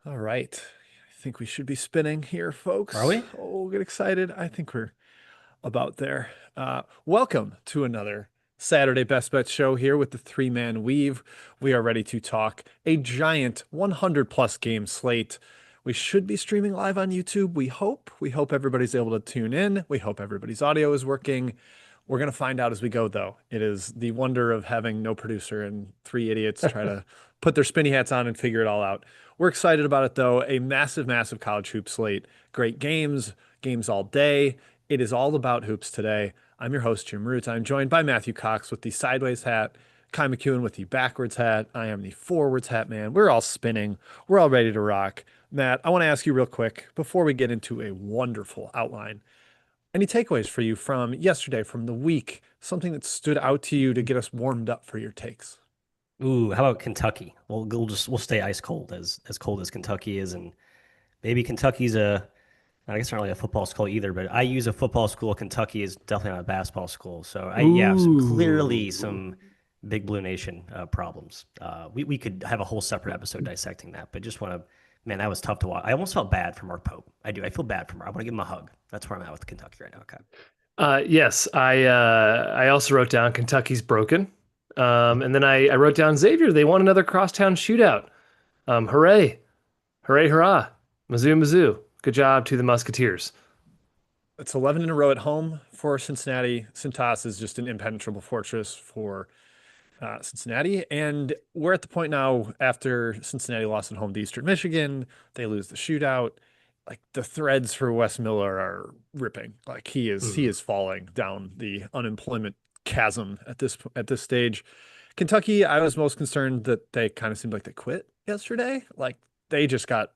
All right. I think we should be spinning here, Are folks. we? Oh, get excited. I think we're about there. Welcome to another Saturday Best Bet show here with the three-man weave. We are ready to talk a giant 100 plus game slate. We should be streaming live on YouTube. We hope. We hope everybody's able to tune in. We hope everybody's audio is working. We're going to find out as we go, though. It is the wonder of having no producer and three idiots try to put their spinny hats on and figure it all out. We're excited about it, though. A massive, massive college hoop slate. Great games, games all day. It is all about hoops today. I'm your host, Jim Root. I'm joined by Matthew Cox with the sideways hat, Kai McEwen with the backwards hat. I am the forwards hat man. We're all spinning. We're all ready to rock. Matt, I want to ask you real quick before we get into a wonderful outline. Any takeaways for you from yesterday, from the week? Something that stood out to you to get us warmed up for your takes? Ooh, how about Kentucky? We'll stay ice cold as Kentucky is, and maybe Kentucky's I guess not really a football school either, but I use a football school. Kentucky is definitely not a basketball school. So yeah, some clearly Ooh. some Big Blue Nation problems. We could have a whole separate episode dissecting that, but just want to, man, that was tough to watch. I almost felt bad for Mark Pope. I do. I feel bad for Mark. I want to give him a hug. That's where I'm at with Kentucky right now. Okay. Yes, I also wrote down Kentucky's broken, and then I wrote down Xavier. They won another crosstown shootout. Hooray, hooray, hurrah! Mizzou, Mizzou. Good job to the Musketeers. It's 11 in a row at home for Cincinnati. Cintas is just an impenetrable fortress for Cincinnati. And we're at the point now after Cincinnati lost at home to Eastern Michigan, they lose the shootout. Like the threads for Wes Miller are ripping. Like he Mhm. is falling down the unemployment chasm at this stage. Kentucky, I was most concerned that they kind of seemed like they quit yesterday. Like they just got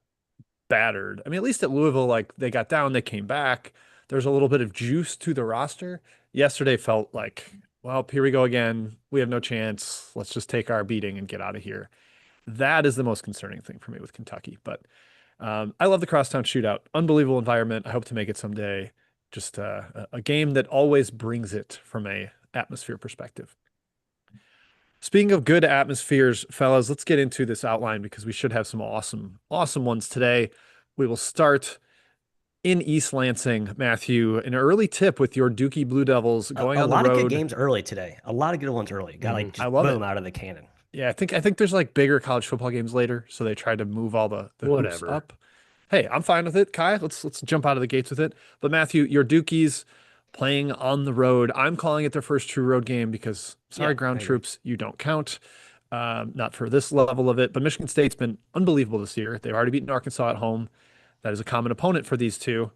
battered. I mean, at least at Louisville, like they got down, they came back. There's a little bit of juice to the roster. Yesterday felt like, well, here we go again. We have no chance. Let's just take our beating and get out of here. That is the most concerning thing for me with Kentucky. But I love the crosstown shootout. Unbelievable environment. I hope to make it someday. Just a game that always brings it from a atmosphere perspective. Speaking of good atmospheres, fellas, let's get into this outline because we should have some awesome, awesome ones today. We will start in East Lansing, Matthew. An early tip with your Dookie Blue Devils going A on the lot of good road. games early today. A lot of good ones early. Got like I just love it. boom out of the cannon. Yeah, I think there's like bigger college football games later, so they tried to move all the hoops Whatever. up. Hey, I'm fine with it, Kai. Let's jump out of the gates with it. But Matthew, your Dukies playing on the road. I'm calling it their first true road game because Yeah, sorry, I ground agree. troops, you don't count. Not for this level of it. But Michigan State's been unbelievable this year. They've already beaten Arkansas at home. That is a common opponent for these two.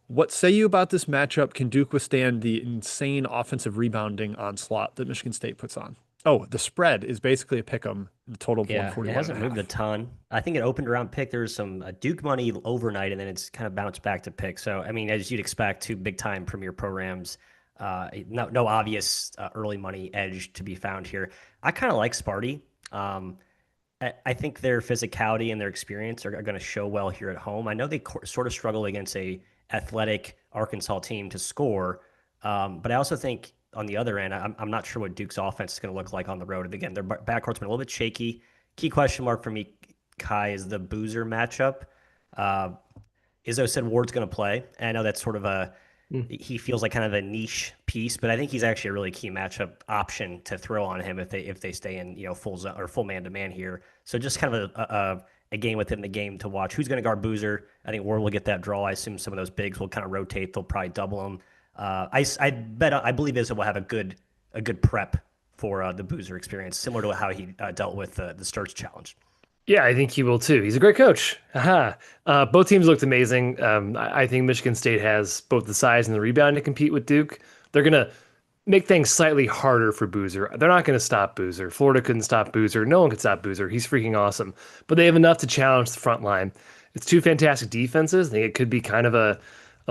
What say you about this matchup? Can Duke withstand the insane offensive rebounding onslaught that Michigan State puts on? Oh, the spread is basically a pick 'em, the total of Yeah, it 141 and a hasn't moved a half. ton. I think it opened around pick. There was some Duke money overnight, and then it's kind of bounced back to pick. So, I mean, as you'd expect, two big time premier programs. No obvious early money edge to be found here. I kind of like Sparty. Um, I think their physicality and their experience are going to show well here at home. I know they sort of struggle against a athletic Arkansas team to score, but I also think on the other end, I'm not sure what Duke's offense is going to look like on the road. And again, their backcourt's been a little bit shaky. Key question mark for me, Kai, is the Boozer matchup. Uh, Izzo said Ward's going to play. And I know that's sort of Mm. he feels like kind of a niche piece, but I think he's actually a really key matchup option to throw on him if they stay in full zone or full man to man here. So just kind of a game within the game to watch. Who's going to guard Boozer? I think Ward will get that draw. I assume some of those bigs will kind of rotate. They'll probably double him. I believe Izzo will have a good prep for the Boozer experience, similar to how he dealt with the Sturts challenge. Yeah, I think he will too. He's a great coach. Aha. Both teams looked amazing. I think Michigan State has both the size and the rebound to compete with Duke. They're gonna make things slightly harder for Boozer. They're not going to stop Boozer. Florida couldn't stop Boozer. No one could stop Boozer. He's freaking awesome. But they have enough to challenge the front line. It's two fantastic defenses. I think it could be kind of a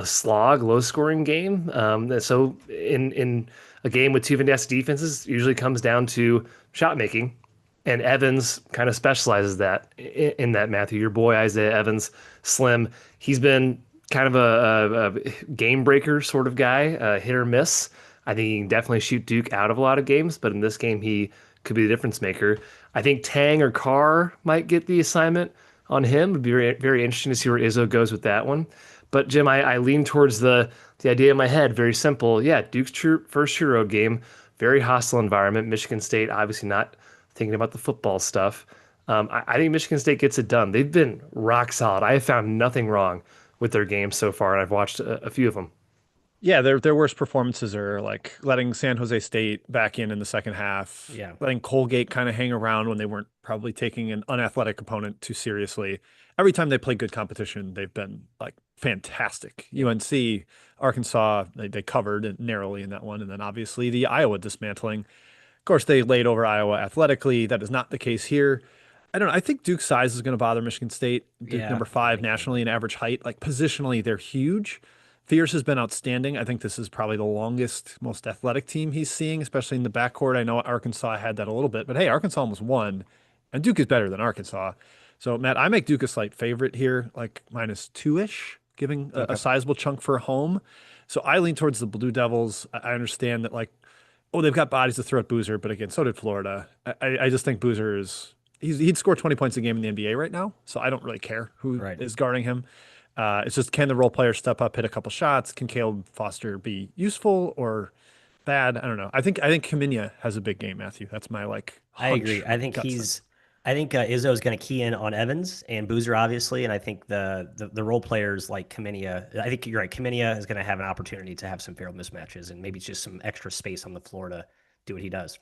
slog, low scoring game. So in a game with two fantastic defenses, usually comes down to shot making. And Evans kind of specializes that in that, Matthew. Your boy Isaiah Evans, Slim, he's been kind of a game breaker sort of guy, hit or miss. I think he can definitely shoot Duke out of a lot of games, but in this game, he could be the difference maker. I think Tang or Carr might get the assignment on him. It'd be very, very interesting to see where Izzo goes with that one. But Jim, I lean towards the idea in my head. Very simple. Yeah, Duke's first true road game, very hostile environment. Michigan State obviously not thinking about the football stuff. I think Michigan State gets it done. They've been rock solid. I have found nothing wrong with their games so far, and I've watched a few of them. Yeah, their worst performances are like letting San Jose State back in the second half, Yeah. letting Colgate kind of hang around when they weren't probably taking an unathletic opponent too seriously. Every time they play good competition, they've been like fantastic. UNC, Arkansas, they covered it narrowly in that one, and then obviously the Iowa dismantling. Of course, they laid over Iowa athletically. That is not the case here. I don't know. I think Duke's size is going to bother Michigan State. Duke Yeah. number I five think so. nationally in average height. Like positionally, they're huge. Fierce has been outstanding. I think this is probably the longest, most athletic team he's seeing, especially in the backcourt. I know Arkansas had that a little bit, but hey, Arkansas almost won, and Duke is better than Arkansas. So, Matt, I make Duke a slight favorite here, like minus two-ish, giving a Okay. sizable chunk for home. So I lean towards the Blue Devils. I understand that, like, oh, they've got bodies to throw at Boozer, but again, so did Florida. I just think Boozer is he'd score 20 points a game in the NBA right now, so I don't really care who Right. is guarding him. It's just can the role player step up, hit a couple shots? Can Caleb Foster be useful or bad? I don't know. I think Kaminia has a big game, Matthew. That's my like I agree. hunch, I think gut sense. Izzo is going to key in on Evans and Boozer, obviously, and I think the role players like Kaminia. I think you're right. Kaminia is going to have an opportunity to have some fair mismatches and maybe just some extra space on the floor to do what he does.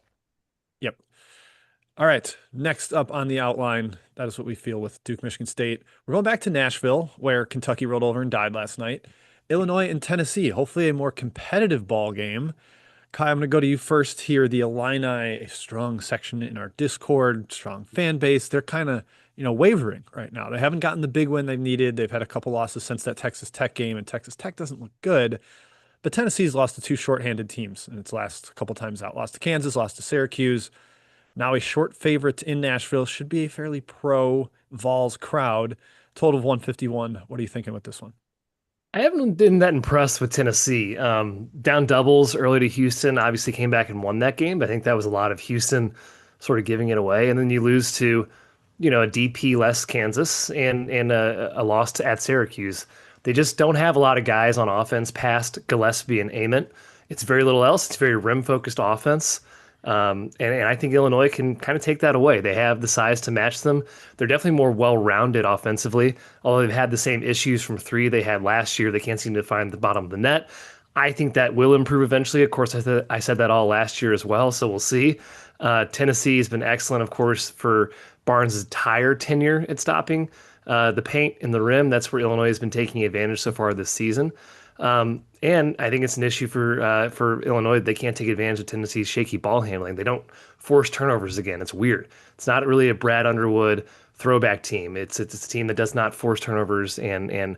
Yep. All right. Next up on the outline, that is what we feel with Duke, Michigan State. We're going back to Nashville, where Kentucky rolled over and died last night. Illinois and Tennessee, hopefully a more competitive ball game. Kai, I'm going to go to you first here. The Illini, a strong section in our Discord, strong fan base. They're kind of, wavering right now. They haven't gotten the big win they've needed. They've had a couple losses since that Texas Tech game, and Texas Tech doesn't look good. But Tennessee's lost to two shorthanded teams in its last couple times out. Lost to Kansas, lost to Syracuse. Now a short favorite in Nashville should be a fairly pro Vols crowd. Total of 151. What are you thinking with this one? I haven't been that impressed with Tennessee. Down doubles early to Houston, obviously came back and won that game, but I think that was a lot of Houston sort of giving it away. And then you lose to, a DP less Kansas and a loss at Syracuse. They just don't have a lot of guys on offense past Gillespie and Ament. It's very little else. It's very rim focused offense. And I think Illinois can kind of take that away. They have the size to match them. They're definitely more well-rounded offensively, although they've had the same issues from three they had last year. They can't seem to find the bottom of the net. I think that will improve eventually. Of course, I said that all last year as well, so we'll see. Tennessee has been excellent, of course, for Barnes' entire tenure at stopping the paint and the rim. That's where Illinois has been taking advantage so far this season. And I think it's an issue for Illinois. They can't take advantage of Tennessee's shaky ball handling. They don't force turnovers again. It's weird. It's not really a Brad Underwood throwback team. It's a team that does not force turnovers and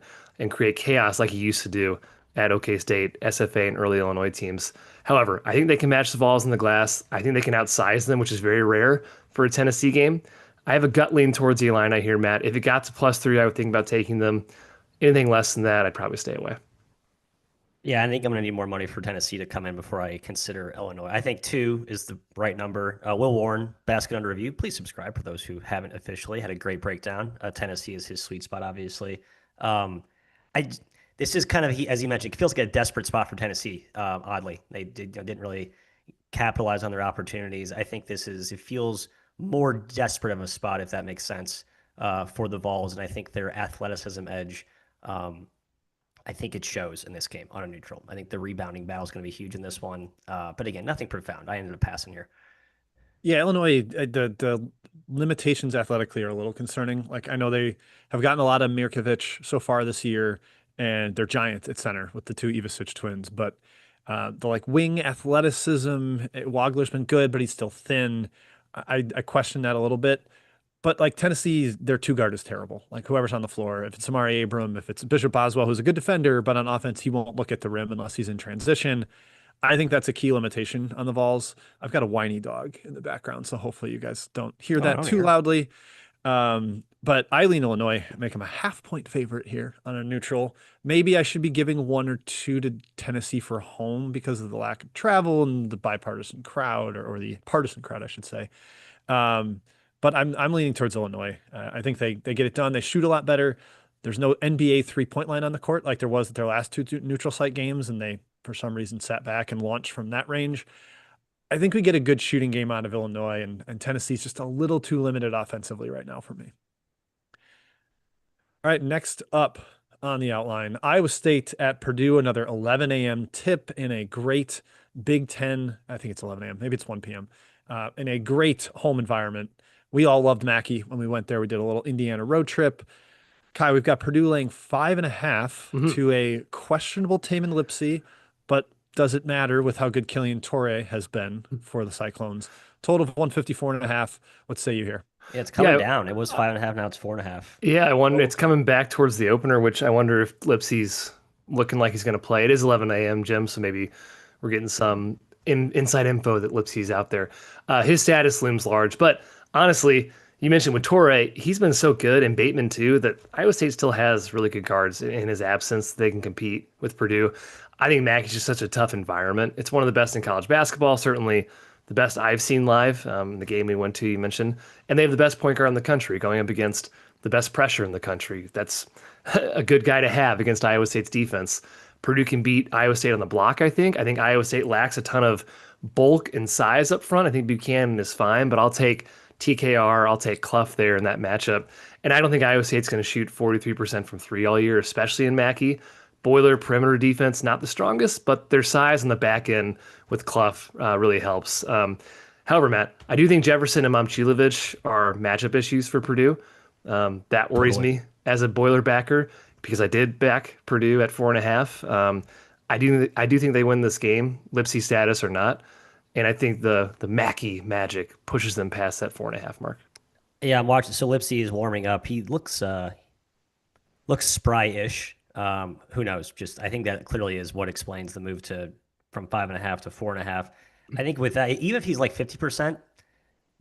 create chaos like he used to do at OK State, SFA, and early Illinois teams. However, I think they can match the Vols in the glass. I think they can outsize them, which is very rare for a Tennessee game. I have a gut lean towards the Illini here, Matt. If it got to +3, I would think about taking them. Anything less than that, I'd probably stay away. Yeah, I think I'm going to need more money for Tennessee to come in before I consider Illinois. I think two is the right number. Will Warren, Basket Under Review. Please subscribe for those who haven't officially. Had a great breakdown. Tennessee is his sweet spot, obviously. Um, I this is kind of as you mentioned, it feels like a desperate spot for Tennessee. Oddly, they didn't really capitalize on their opportunities. I think it feels more desperate of a spot, if that makes sense, for the Vols, and I think their athleticism edge. I think it shows in this game on a neutral. I think the rebounding battle is going to be huge in this one. But again, nothing profound. I ended up passing here. Yeah, Illinois, the limitations athletically are a little concerning. Like I know they have gotten a lot of Mirkovic so far this year, and they're giant at center with the two Ivasic twins. But the like wing athleticism, Wagler's been good, but he's still thin. I question that a little bit. But like Tennessee, their two guard is terrible. Like whoever's on the floor, if it's Amari Abram, if it's Bishop Boswell, who's a good defender, but on offense, he won't look at the rim unless he's in transition. I think that's a key limitation on the Vols. I've got a whiny dog in the background, so hopefully you guys don't hear Oh, I that don't too hear. loudly. But I lean Illinois, make them a half-point favorite here on a neutral. Maybe I should be giving one or two to Tennessee for home because of the lack of travel and the bipartisan crowd or the partisan crowd, I should say. Um, but I'm leaning towards Illinois. I think they get it done. They shoot a lot better. There's no NBA 3-point line on the court like there was at their last two neutral site games, and they for some reason sat back and launched from that range. I think we get a good shooting game out of Illinois, and Tennessee's just a little too limited offensively right now for me. All right, next up on the outline, Iowa State at Purdue, another 11 a.m. tip in a great Big Ten. I think it's 11 a.m. Maybe it's 1 p.m. In a great home environment. We all loved Mackey when we went there. We did a little Indiana road trip. Kai, we've got Purdue laying 5.5 to a questionable Tamin Lipsey, but does it matter with how good Killian Torrey has been for the Cyclones? Total of 154.5. What say you here? Yeah, it's coming down. It was 5.5. Now it's 4.5. Yeah, I wonder. It's coming back towards the opener, which I wonder if Lipsey's looking like he's going to play. It is 11 a.m., Jim, so maybe we're getting some inside info that Lipsey's out there. His status looms large, but honestly, you mentioned with Torrey, he's been so good, and Bateman too, that Iowa State still has really good guards in his absence. They can compete with Purdue. I think Mackey's just such a tough environment. It's one of the best in college basketball, certainly the best I've seen live. The game we went to, you mentioned, and they have the best point guard in the country going up against the best pressure in the country. That's a good guy to have against Iowa State's defense. Purdue can beat Iowa State on the block, I think. I think Iowa State lacks a ton of bulk and size up front. I think Buchanan is fine, but I'll take TKR, I'll take Clough there in that matchup. And I don't think Iowa State's going to shoot 43% from three all year, especially in Mackey. Boiler perimeter defense, not the strongest, but their size on the back end with Clough really helps. However, Matt, I do think Jefferson and Momcilovic are matchup issues for Purdue. That worries me as a Boiler backer because I did back Purdue at 4.5. I do think they win this game, Lipsey status or not. And I think the Mackey magic pushes them past that 4.5 mark. Yeah, I'm watching. So Lipsey is warming up. He looks spry-ish. Who knows? Just I think that clearly is what explains the move from 5.5 to 4.5. I think with that, even if he's like 50%,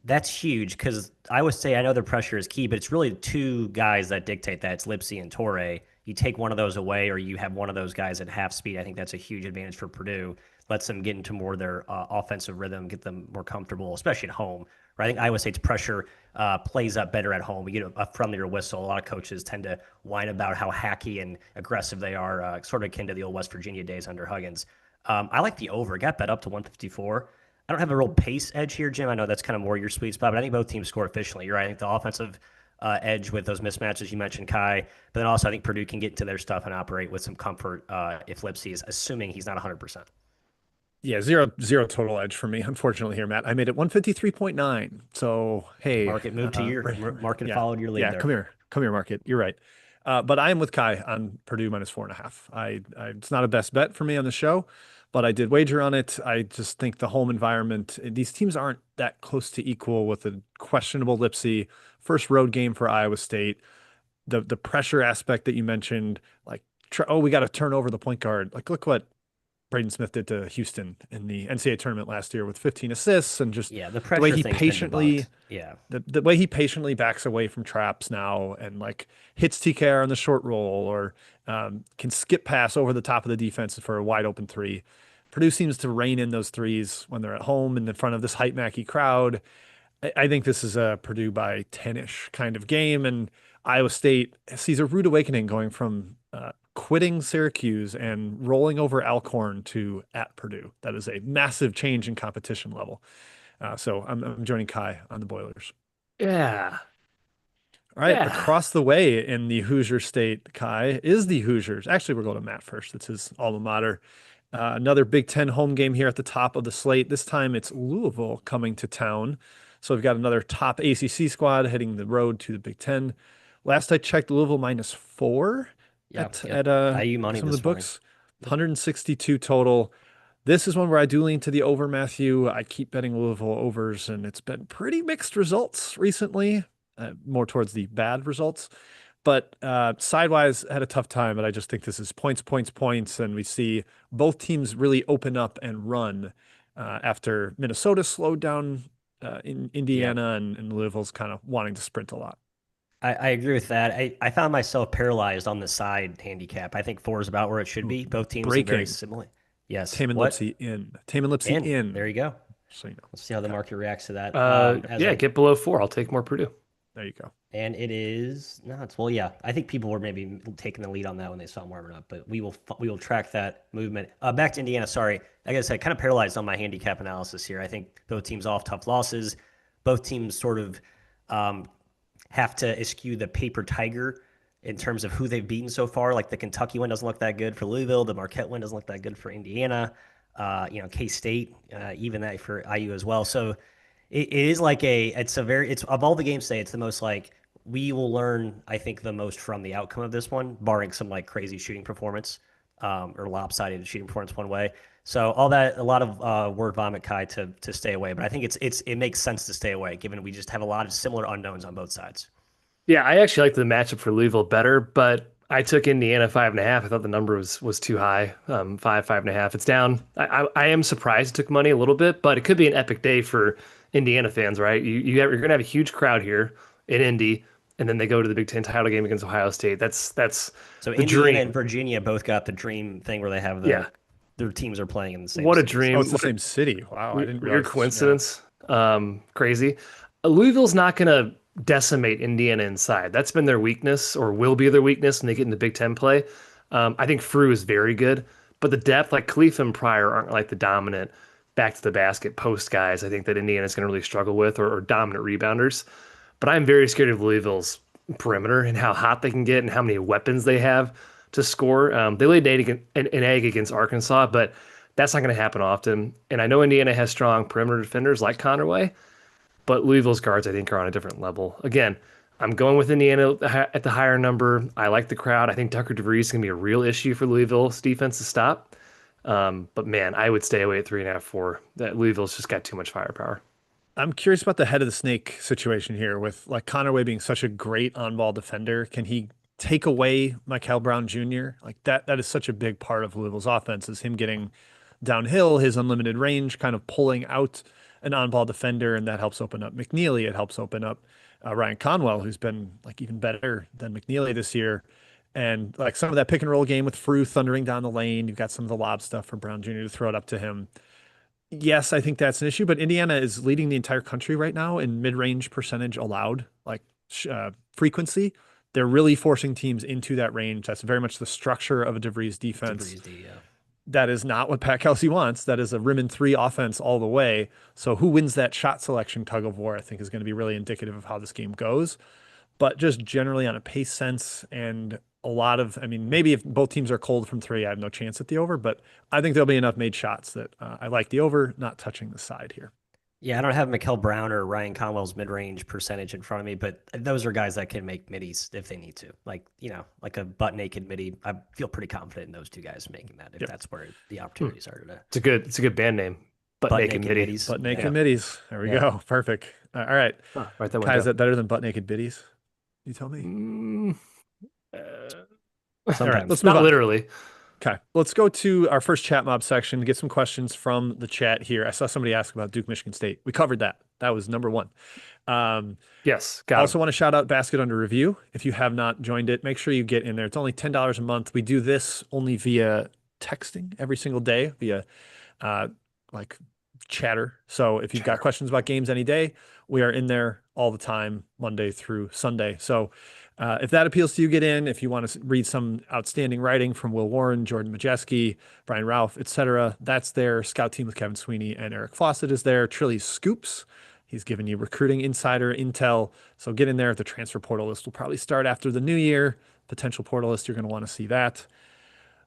that's huge because I would say I know the pressure is key, but it's really two guys that dictate that. It's Lipsey and Torrey. You take one of those away, or you have one of those guys at half speed. I think that's a huge advantage for Purdue. Lets them get into more of their offensive rhythm, get them more comfortable, especially at home. Right? I think Iowa State's pressure plays up better at home. We get a friendlier whistle. A lot of coaches tend to whine about how hacky and aggressive they are, sort of akin to the old West Virginia days under Huggins. I like the over. Got bet up to 154. I don't have a real pace edge here, Jim. I know that's kind of more your sweet spot, but I think both teams score efficiently. You're right. I think the offensive edge with those mismatches you mentioned, Kai, but then also I think Purdue can get into their stuff and operate with some comfort if Lipsey is, assuming he's not 100%. Yeah, zero total edge for me, unfortunately here, Matt. I made it 153.9. So, hey. Market moved to your market followed your lead there. Come here, market. You're right. But I am with Kai on Purdue minus 4.5. It's not a best bet for me on the show, but I did wager on it. I just think the home environment, these teams aren't that close to equal with a questionable Lipsey. First road game for Iowa State. The pressure aspect that you mentioned, like, we got to turn over the point guard. Like, look what Braden Smith did to Houston in the NCAA tournament last year with 15 assists and just the way he patiently, the way he patiently backs away from traps now and like hits TKR on the short roll or can skip pass over the top of the defense for a wide open three. Purdue seems to rein in those threes when they're at home and in front of this hype Mackey crowd. I think this is a Purdue by 10-ish kind of game, and Iowa State sees a rude awakening going from quitting Syracuse and rolling over Alcorn to at Purdue. That is a massive change in competition level. So I'm joining Kai on the Boilers. Yeah. All right. Yeah. Across the way in the Hoosier State, Kai, is the Hoosiers. Actually, we're going to Matt first. It's his alma mater. Another Big Ten home game here at the top of the slate. This time it's Louisville coming to town. So we've got another top ACC squad heading the road to the Big Ten. Last I checked, Louisville -4. At IU money some of the books, 162 total. This is one where I do lean to the over, Matthew. I keep betting Louisville overs, and it's been pretty mixed results recently, more towards the bad results. But sidewise, had a tough time, but I just think this is points, and we see both teams really open up and run after Minnesota slowed down in Indiana, and Louisville's kind of wanting to sprint a lot. I agree with that. I found myself paralyzed on the side handicap. I think 4 is about where it should be. Both teams are very similar. Yes. Tamin Lipsey in. There you go. So, Let's see how the market reacts to that. Get below 4. I'll take more Purdue. there you go. And it is no, it's well, yeah. I think people were maybe taking the lead on that when they saw him warming up, but we will track that movement. Back to Indiana. Sorry, like I said, kind of paralyzed on my handicap analysis here. I think both teams off tough losses. Both teams sort of have to eschew the paper tiger in terms of who they've beaten so far. Like the Kentucky win doesn't look that good for Louisville. The Marquette win doesn't look that good for Indiana. K-State, even that for IU as well. So it is like it's of all the games today, it's the most like we will learn, I think, the most from the outcome of this one, barring some like crazy shooting performance or lopsided shooting performance one way. So all that, a lot of word vomit, Kai, to stay away. But I think it makes sense to stay away, given we just have a lot of similar unknowns on both sides. Yeah, I actually like the matchup for Louisville better, but I took Indiana 5.5. I thought the number was too high. 5.5. It's down. I am surprised it took money a little bit, but it could be an epic day for Indiana fans, right? You're going to have a huge crowd here in Indy, and then they go to the Big Ten title game against Ohio State. That's So the Indiana dream. and Virginia both got the dream thing where they have their teams are playing in the same. What a cities. dream! Oh, it's the What a same city. Wow, I didn't weird realize. coincidence. Crazy. Louisville's not going to decimate Indiana inside. That's been their weakness, or will be their weakness when they get into Big Ten play. I think Frew is very good, but the depth, like Khalifa and Pryor, aren't like the dominant back to the basket post guys. I think that Indiana's going to really struggle with, or dominant rebounders. But I'm very scared of Louisville's perimeter and how hot they can get and how many weapons they have to score. They laid an egg against Arkansas, but that's not going to happen often. And I know Indiana has strong perimeter defenders like Conaway, but Louisville's guards, I think, are on a different level. Again, I'm going with Indiana at the higher number. I like the crowd. I think Tucker DeVries is going to be a real issue for Louisville's defense to stop. But man, I would stay away at 3.5, 4. That Louisville's just got too much firepower. I'm curious about the head of the snake situation here with like Conaway being such a great on-ball defender. Can he take away Michael Brown Jr.? Like that is such a big part of Louisville's offense is him getting downhill, his unlimited range, kind of pulling out an on-ball defender, and that helps open up McNeely. It helps open up Ryan Conwell, who's been like even better than McNeely this year. And like some of that pick and roll game with Frew thundering down the lane, you've got some of the lob stuff for Brown Jr. to throw it up to him. Yes, I think that's an issue, but Indiana is leading the entire country right now in mid-range percentage allowed, like frequency. They're really forcing teams into that range. That's very much the structure of a DeVries defense. That is not what Pat Kelsey wants. That is a rim and three offense all the way. So who wins that shot selection tug of war, I think, is going to be really indicative of how this game goes. But just generally on a pace sense and a lot of, I mean, maybe if both teams are cold from three, I have no chance at the over, but I think there'll be enough made shots that I like the over, not touching the side here. Yeah, I don't have Mikel Brown or Ryan Conwell's mid-range percentage in front of me, but those are guys that can make middies if they need to. Like a butt-naked midi. I feel pretty confident in those two guys making that if that's where the opportunities are today. It's a good band name. Butt-naked middies. Butt-naked middies. There we go. Perfect. All right. Right that Kai, is that better than butt-naked biddies? You tell me. Sometimes. All right, let's move Not on. literally. Okay, let's go to our first chat mob section to get some questions from the chat here. I saw somebody ask about Duke, Michigan State. We covered that. That was number one. Yes. I also want to shout out Basket Under Review. If you have not joined it, make sure you get in there. It's only $10 a month. We do this only via texting every single day via like chatter. So if you've got questions about games any day, we are in there all the time, Monday through Sunday. So if that appeals to you, get in. If you want to read some outstanding writing from Will Warren, Jordan Majeski, Brian Ralph, etc., that's there. Scout Team with Kevin Sweeney and Eric Fawcett is there. Trilly's Scoops. He's giving you recruiting insider intel. So get in there. The transfer portal list will probably start after the new year. Potential portal list, you're going to want to see that.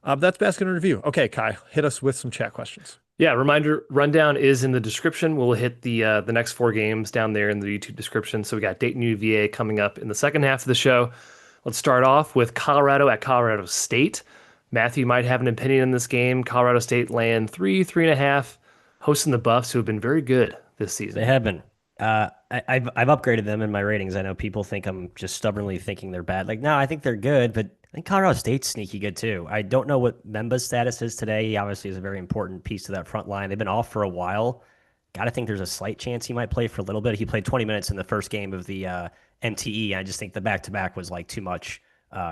That's Basket and Review. Okay, Kai, hit us with some chat questions. Yeah, reminder, rundown is in the description. We'll hit the next 4 games down there in the YouTube description. So we got Dayton UVA coming up in the second half of the show. Let's start off with Colorado at Colorado State. Matthew might have an opinion in this game. Colorado State laying 3.5, hosting the Buffs, who have been very good this season. They have been. I've upgraded them in my ratings. I know people think I'm just stubbornly thinking they're bad. Like, no, I think they're good, but I think Colorado State's sneaky good too. I don't know what Memba's status is today. He obviously is a very important piece to that front line. They've been off for a while. Got to think there's a slight chance he might play for a little bit. He played 20 minutes in the first game of the MTE. I just think the back-to-back was like too much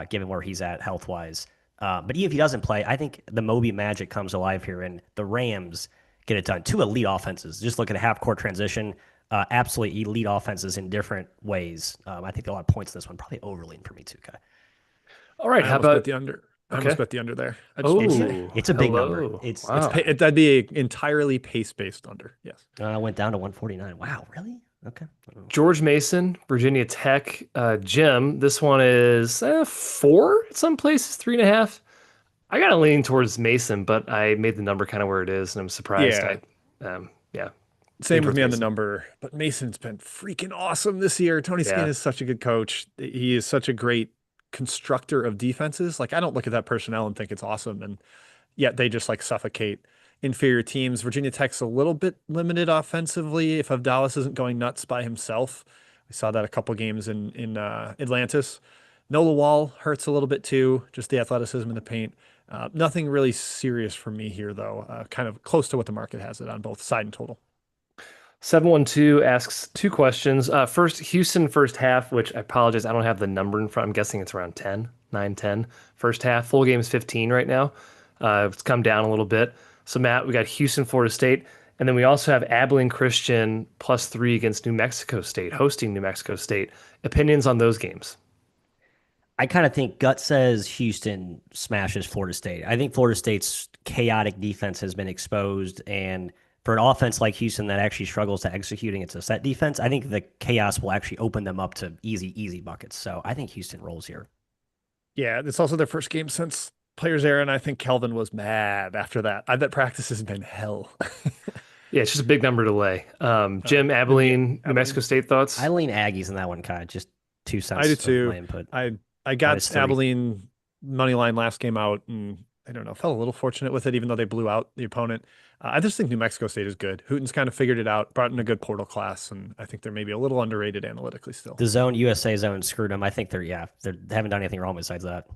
given where he's at health-wise. But even if he doesn't play, I think the Moby magic comes alive here, and the Rams get it done. Two elite offenses. Just look at a half court transition. Absolutely elite offenses in different ways. I think a lot of points in this one. Probably overlean for me too, Kai. All right, I how almost bet about the under. I almost okay? bet the under there. I just want to say It's a big number. Hello. It's Wow. that'd be a entirely pace-based under. Yes. went down to 149. Wow, really? Okay. George Mason, Virginia Tech. Jim, this one is 4 at some places, 3.5. I got to lean towards Mason, but I made the number kind of where it is, and I'm surprised. Yeah. Yeah, lean Same with towards me on the Mason. number, but Mason's been freaking awesome this year. Tony Skinn Yeah. is such a good coach. He is such a great constructor of defenses. Like I don't look at that personnel and think it's awesome, and yet they just like suffocate inferior teams. Virginia Tech's a little bit limited offensively if Dallas isn't going nuts by himself. We saw that a couple games in Atlantis. Nola Wall hurts a little bit too, just the athleticism in the paint. Nothing really serious for me here though. Kind of close to what the market has it on both side and total. 712 asks 2 questions. First, Houston first half, which I apologize, I don't have the number in front. I'm guessing it's around 10, 9, 10 first half. Full game is 15 right now. It's come down a little bit. So, Matt, we got Houston, Florida State. And then we also have Abilene Christian +3 against New Mexico State, hosting New Mexico State. Opinions on those games? I kind of think gut says Houston smashes Florida State. I think Florida State's chaotic defense has been exposed, and for an offense like Houston that actually struggles to executing its a set defense, I think the chaos will actually open them up to easy buckets. So I think Houston rolls here. Yeah, it's also their first game since Players Era, and I think Kelvin was mad after that. I bet practice has been hell. Yeah, it's just a big number to lay. Jim, Abilene, New Mexico State thoughts? I lean Aggies in that one, Kai. Just 2 cents. I do of too. my input. I got Minus 3. Abilene money line last game out, and I don't know, felt a little fortunate with it, even though they blew out the opponent. I just think New Mexico State is good. Hooten's kind of figured it out, brought in a good portal class, and I think they're maybe a little underrated analytically still. The zone, USA zone, screwed them. I think they haven't done anything wrong besides that.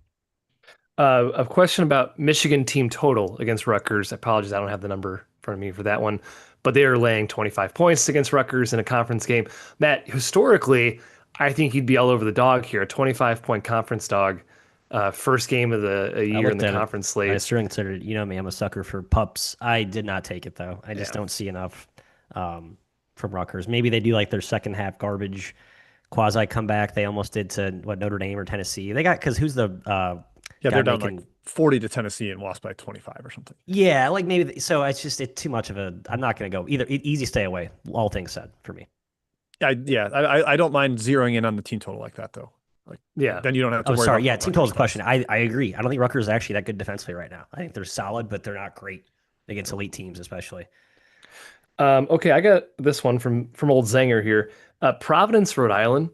A question about Michigan team total against Rutgers. I apologize, I don't have the number in front of me for that one, but they are laying 25 points against Rutgers in a conference game. Matt, historically, I think he'd be all over the dog here. A 25-point conference dog, first game of the year in the conference slate. I still considered it. You know me, I'm a sucker for pups. I did not take it though. I just don't see enough from Rutgers. Maybe they do like their second half garbage quasi comeback. They almost did to Notre Dame or Tennessee. They got because who's the they're down like 40 to Tennessee and lost by 25 or something. Yeah, like maybe so. It's too much of a. I'm not going to go either. Easy stay away. All things said for me. I don't mind zeroing in on the team total like that though. Like then you don't have to. Worry sorry. Team total is a question. I agree. I don't think Rutgers is actually that good defensively right now. I think they're solid, but they're not great against elite teams, especially. Okay, I got this one from old Zanger here. Providence, Rhode Island.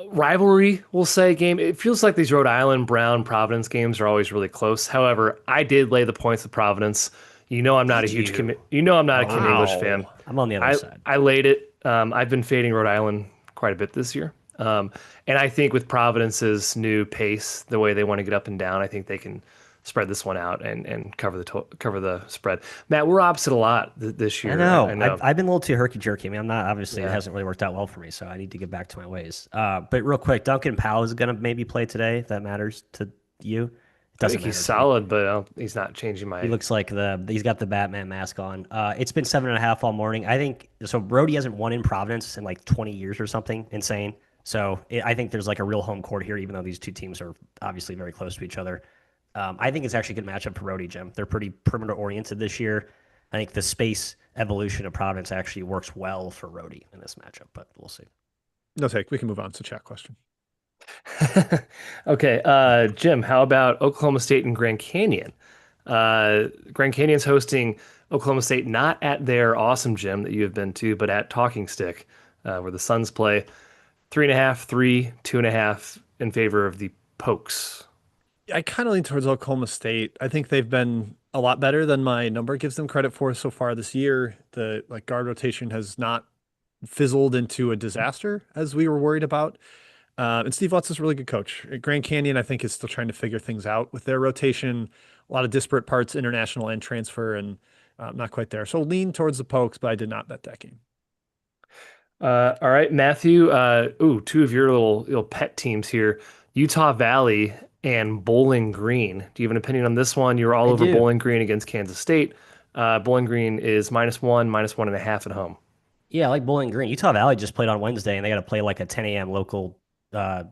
Rivalry, we'll say, game. It feels like these Rhode Island, Brown, Providence games are always really close. However, I did lay the points with Providence. I'm not a huge Kim English fan. I'm on the other side. I laid it. I've been fading Rhode Island quite a bit this year. And I think with Providence's new pace, the way they want to get up and down, I think they can spread this one out and cover the spread. Matt, we're opposite a lot this year. I know. I've been a little too herky-jerky. I mean, I'm not, obviously, it hasn't really worked out well for me, so I need to get back to my ways. But real quick, Duncan Powell is going to maybe play today, if that matters to you. I think he's solid, but he's not changing my... He looks like he's got the Batman mask on. It's been 7.5 all morning. I think, so Brody hasn't won in Providence in like 20 years or something insane. So I think there's like a real home court here, even though these two teams are obviously very close to each other. I think it's actually a good matchup for Rhodey, Jim. They're pretty perimeter-oriented this year. I think the space evolution of Providence actually works well for Rhodey in this matchup, but we'll see. No take. We can move on to chat question. Okay, Jim, how about Oklahoma State and Grand Canyon? Grand Canyon's hosting Oklahoma State not at their awesome gym that you have been to, but at Talking Stick, where the Suns play. 3.5, 3, 2.5 in favor of the Pokes. I kind of lean towards Oklahoma State. I think they've been a lot better than my number gives them credit for so far this year. The guard rotation has not fizzled into a disaster as we were worried about. And Steve Lutz is a really good coach. Grand Canyon, I think, is still trying to figure things out with their rotation. A lot of disparate parts, international and transfer, and not quite there. So lean towards the Pokes, but I did not bet that game. All right, Matthew. Two of your little pet teams here: Utah Valley and Bowling Green. Do you have an opinion on this one? You were all over Bowling Green against Kansas State. Bowling Green is -1, -1.5 at home. Yeah, I like Bowling Green. Utah Valley just played on Wednesday, and they got to play like a 10 a.m. local uh,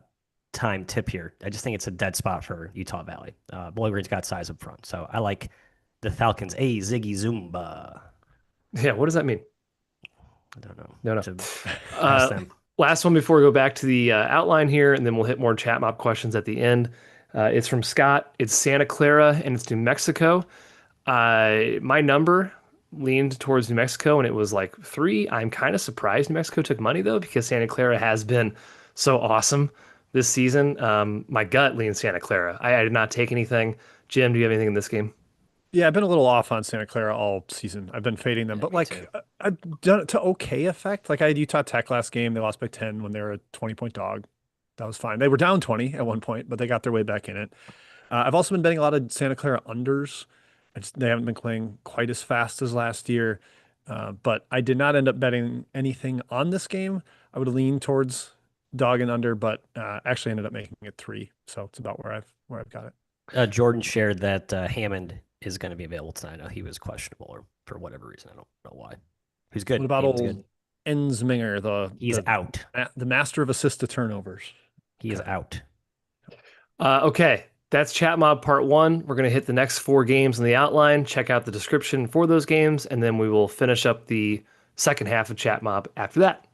time tip here. I just think it's a dead spot for Utah Valley. Bowling Green's got size up front, so I like the Falcons. Hey, Ziggy Zumba. Yeah, what does that mean? I don't know. No, no. To ask Uh, them. last one before we go back to the outline here, and then we'll hit more chat mob questions at the end. It's from Scott. It's Santa Clara, and it's New Mexico. My number leaned towards New Mexico, and it was like 3. I'm kind of surprised New Mexico took money, though, because Santa Clara has been so awesome this season. My gut leans Santa Clara. I did not take anything. Jim, do you have anything in this game? Yeah, I've been a little off on Santa Clara all season. I've been fading them, Yeah, but me too. I've done it to okay effect. Like I had Utah Tech last game. They lost by 10 when they were a 20-point dog. That was fine. They were down 20 at one point, but they got their way back in it. I've also been betting a lot of Santa Clara unders. They haven't been playing quite as fast as last year, but I did not end up betting anything on this game. I would lean towards dog and under, but actually ended up making it 3. So it's about where I've got it. Jordan shared that Hammond is going to be available tonight. I know he was questionable or for whatever reason. I don't know why. Who's good? What about Hammond's old good. Ensminger, He's out. the master of assist to turnovers? He is Okay. out. Okay, that's Chat Mob Part 1. We're going to hit the next 4 games in the outline, check out the description for those games, and then we will finish up the second half of Chat Mob after that.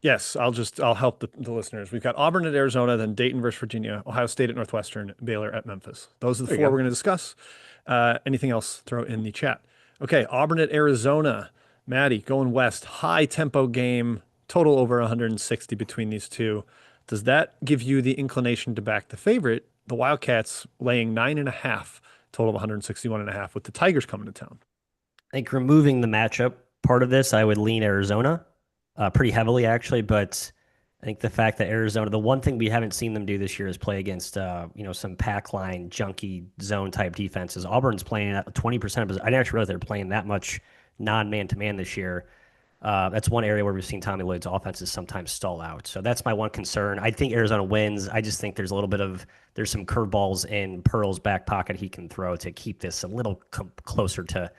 Yes, I'll help the listeners. We've got Auburn at Arizona, then Dayton versus Virginia, Ohio State at Northwestern, Baylor at Memphis. Those are the There you 4 go. we're going to discuss. Anything else, throw in the chat. Okay, Auburn at Arizona. Maddie, going west, high tempo game, total over 160 between these two. Does that give you the inclination to back the favorite, the Wildcats laying 9.5, total of 161.5, with the Tigers coming to town? I think removing the matchup part of this, I would lean Arizona pretty heavily, actually. But I think the fact that Arizona, the one thing we haven't seen them do this year is play against, some pack line, junky zone type defenses. Auburn's playing at 20% of. I didn't actually realize they were playing that much non-man to man this year. That's one area where we've seen Tommy Lloyd's offenses sometimes stall out. So that's my one concern. I think Arizona wins. I just think there's some curveballs in Pearl's back pocket he can throw to keep this a little closer to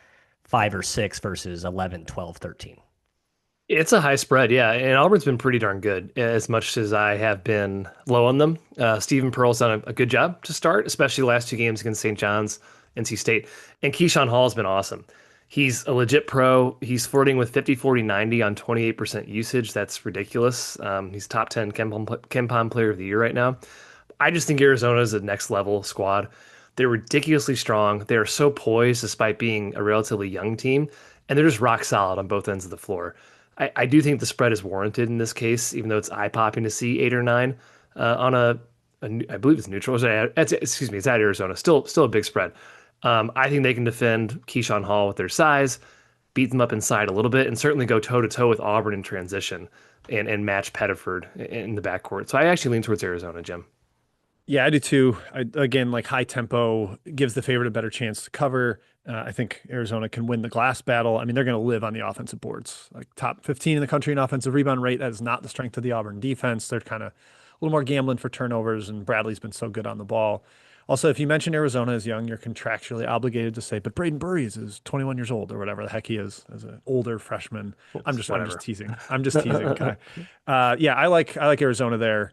5 or 6 versus 11, 12, 13. It's a high spread, yeah, and Auburn's been pretty darn good, as much as I have been low on them. Stephen Pearl's done a good job to start, especially the last 2 games against St. John's, NC State, and Keyshawn Hall's been awesome. He's a legit pro. He's flirting with 50, 40, 90 on 28% usage. That's ridiculous. He's top 10 KenPom player of the year right now. I just think Arizona is a next level squad. They're ridiculously strong. They are so poised despite being a relatively young team, and they're just rock solid on both ends of the floor. I do think the spread is warranted in this case, even though it's eye popping to see 8 or 9 on I believe it's neutral. Excuse me, it's at Arizona. Still a big spread. I think they can defend Keyshawn Hall with their size, beat them up inside a little bit, and certainly go toe to toe with Auburn in transition and match Pettiford in the backcourt. So I actually lean towards Arizona, Jim. Yeah, I do too. Again, like high tempo gives the favorite a better chance to cover. I think Arizona can win the glass battle. I mean, they're going to live on the offensive boards, like top 15 in the country in offensive rebound rate. That is not the strength of the Auburn defense. They're kind of a little more gambling for turnovers, and Bradley's been so good on the ball. Also, if you mention Arizona is young, you're contractually obligated to say, but Braden Burries is 21 years old or whatever the heck he is as an older freshman. I'm just teasing. I'm just teasing. Yeah, I like Arizona there.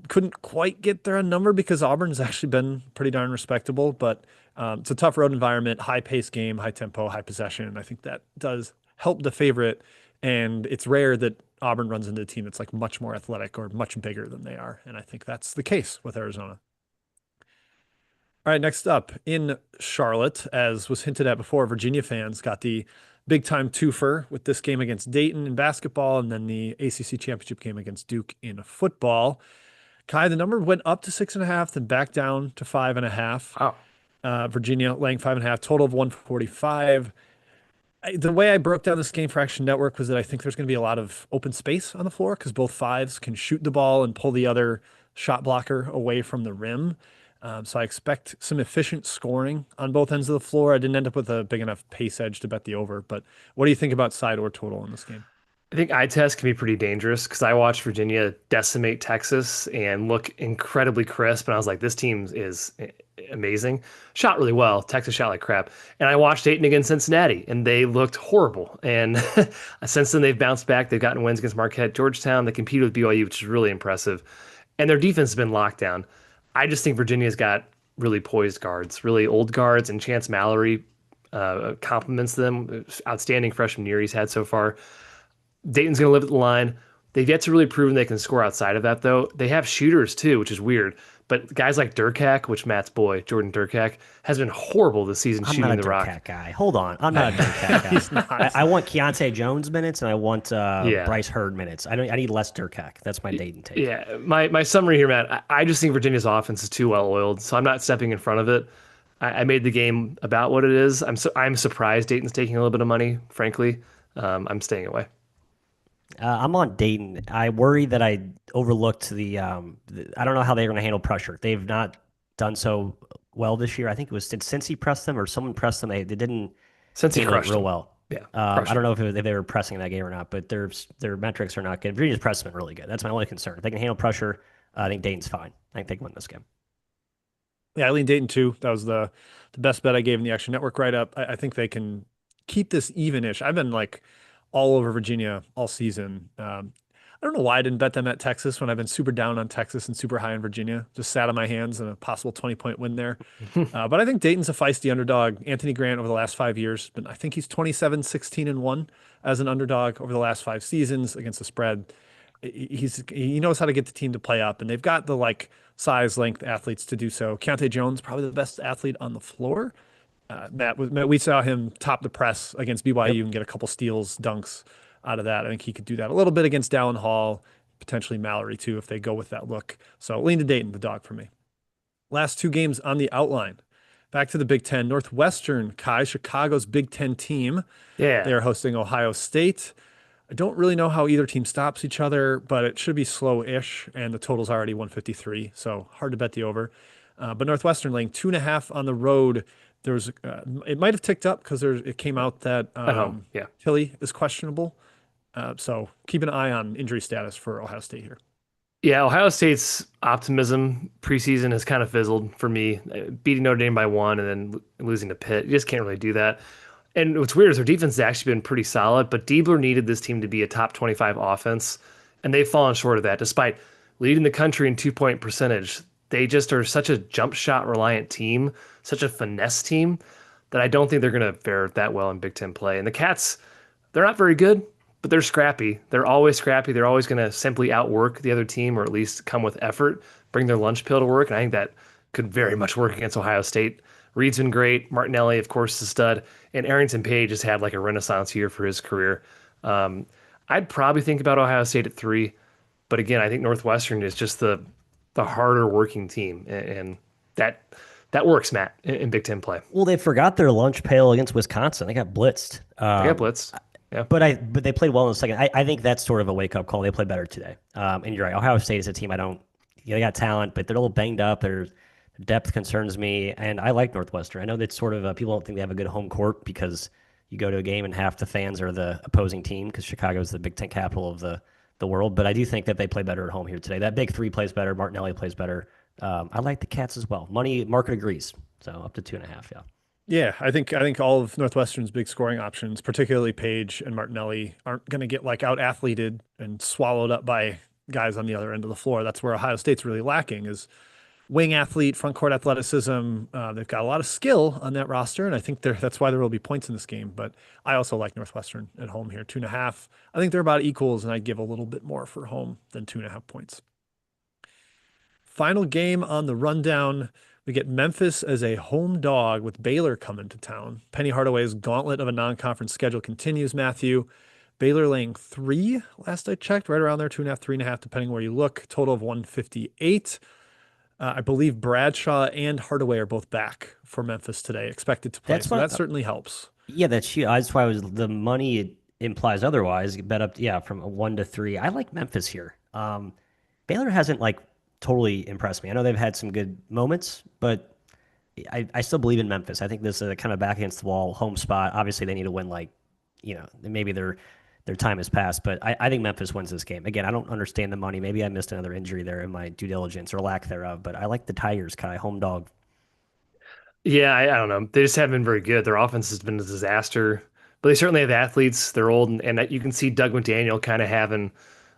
Couldn't quite get there on number because Auburn's actually been pretty darn respectable, but it's a tough road environment, high pace game, high tempo, high possession. I think that does help the favorite. And it's rare that Auburn runs into a team that's like much more athletic or much bigger than they are. And I think that's the case with Arizona. All right, next up in Charlotte, as was hinted at before, Virginia fans got the big time twofer with this game against Dayton in basketball and then the ACC championship game against Duke in football. Kai, the number went up to 6.5, then back down to 5.5. Wow. Virginia laying 5.5, total of 145. The way I broke down this game for Action Network was that I think there's going to be a lot of open space on the floor because both fives can shoot the ball and pull the other shot blocker away from the rim. So I expect some efficient scoring on both ends of the floor. I didn't end up with a big enough pace edge to bet the over, but what do you think about side or total in this game? I think eye test can be pretty dangerous because I watched Virginia decimate Texas and look incredibly crisp, and I was like, this team is amazing. Shot really well. Texas shot like crap. And I watched Dayton against Cincinnati, and they looked horrible. And since then, they've bounced back. They've gotten wins against Marquette, Georgetown. They competed with BYU, which is really impressive. And their defense has been locked down. I just think Virginia's got really poised guards, really old guards, and Chance Mallory complements them. Outstanding freshman year he's had so far. Dayton's going to live at the line. They've yet to really prove they can score outside of that, though. They have shooters, too, which is weird. But guys like Durkak, which Matt's boy, Jordan Durkak, has been horrible this season I'm shooting not a the rock. Durkak guy. Hold on. I'm not a Durkak guy. He's not. I want Keontae Jones minutes and I want Yeah. Bryce Hurd minutes. I need less Durkak. That's my Dayton take. Yeah, my summary here, Matt, I just think Virginia's offense is too well oiled, so I'm not stepping in front of it. I made the game about what it is. I'm surprised Dayton's taking a little bit of money, frankly. I'm staying away. I'm on Dayton. I worry that I overlooked I don't know how they're going to handle pressure. They've not done so well this year. I think it was did Cincy press them or someone pressed them. They didn't Since he handle it crushed real them. well. Yeah, I don't know if they were pressing that game or not, but their metrics are not good. Virginia's press has been really good. That's my only concern. If they can handle pressure, I think Dayton's fine. I think they can win this game. Yeah, I lean Dayton too. That was the best bet I gave in the Action Network write up. I think they can keep this evenish. I've been like all over Virginia all season. I don't know why I didn't bet them at Texas when I've been super down on Texas and super high on Virginia. Just sat on my hands and a possible 20-point win there. But I think Dayton's a feisty underdog. Anthony Grant over the last 5 years, but I think he's 27, 16, and 1 as an underdog over the last 5 seasons against the spread. He knows how to get the team to play up, and they've got the like size, length athletes to do so. Keontae Jones, probably the best athlete on the floor. Matt, we saw him top the press against BYU and get a couple steals, dunks out of that. I think he could do that a little bit against Dallin Hall, potentially Mallory too, if they go with that look. So lean to Dayton, the dog for me. Last two games on the outline. Back to the Big Ten. Northwestern, Kai, Chicago's Big Ten team. Yeah. They are hosting Ohio State. I don't really know how either team stops each other, but it should be slow-ish, and the total's already 153, so hard to bet the over. But Northwestern laying 2.5 on the road. It might have ticked up because it came out that At home. Yeah. Tilly is questionable. So keep an eye on injury status for Ohio State here. Yeah, Ohio State's optimism preseason has kind of fizzled for me. Beating Notre Dame by 1 and then losing to Pitt. You just can't really do that. And what's weird is their defense has actually been pretty solid, but Diebler needed this team to be a top 25 offense, and they've fallen short of that despite leading the country in 2-point percentage. They just are such a jump shot reliant team, such a finesse team, that I don't think they're going to fare that well in Big Ten play. And the Cats, they're not very good, but they're scrappy. They're always scrappy. They're always going to simply outwork the other team or at least come with effort, bring their lunch pill to work. And I think that could very much work against Ohio State. Reed's been great. Martinelli, of course, is a stud. And Arrington Page has had like a renaissance year for his career. I'd probably think about Ohio State at 3. But again, I think Northwestern is just the harder working team. And that works, Matt, in Big Ten play. Well, they forgot their lunch pail against Wisconsin. They got blitzed. They got blitzed. Yeah. But they played well in the second. I think that's sort of a wake up call. They play better today. And you're right. Ohio State is a team they got talent, but they're a little banged up. Their depth concerns me, and I like Northwestern. I know that sort of people don't think they have a good home court because you go to a game and half the fans are the opposing team because Chicago is the Big Ten capital of the world. But I do think that they play better at home here today. That big three plays better. Martinelli plays better. I like the Cats as well. Market agrees. So up to 2.5. Yeah. Yeah, I think all of Northwestern's big scoring options, particularly Page and Martinelli, aren't going to get like out athleted and swallowed up by guys on the other end of the floor. That's where Ohio State's really lacking is wing athlete, front court athleticism. They've got a lot of skill on that roster, and I think that's why there will be points in this game. But I also like Northwestern at home here, 2.5. I think they're about equals, and I'd give a little bit more for home than 2.5 points. Final game on the rundown. We get Memphis as a home dog with Baylor coming to town. Penny Hardaway's gauntlet of a non-conference schedule continues, Matthew. Baylor laying 3, last I checked, right around there, 2.5, 3.5, depending where you look. Total of 158. I believe Bradshaw and Hardaway are both back for Memphis today, expected to play. So that certainly helps. Yeah, that's why the money implies otherwise. Bet up, from a 1 to 3. I like Memphis here. Baylor hasn't totally impressed me. I know they've had some good moments, but I still believe in Memphis. I think this is a kind of back against the wall home spot. Obviously, they need to win maybe they're their time has passed. But I think Memphis wins this game. Again, I don't understand the money. Maybe I missed another injury there in my due diligence or lack thereof. But I like the Tigers, Kai, home dog. Yeah, I don't know. They just haven't been very good. Their offense has been a disaster, but they certainly have athletes. They're old, and you can see Doug McDaniel kind of having,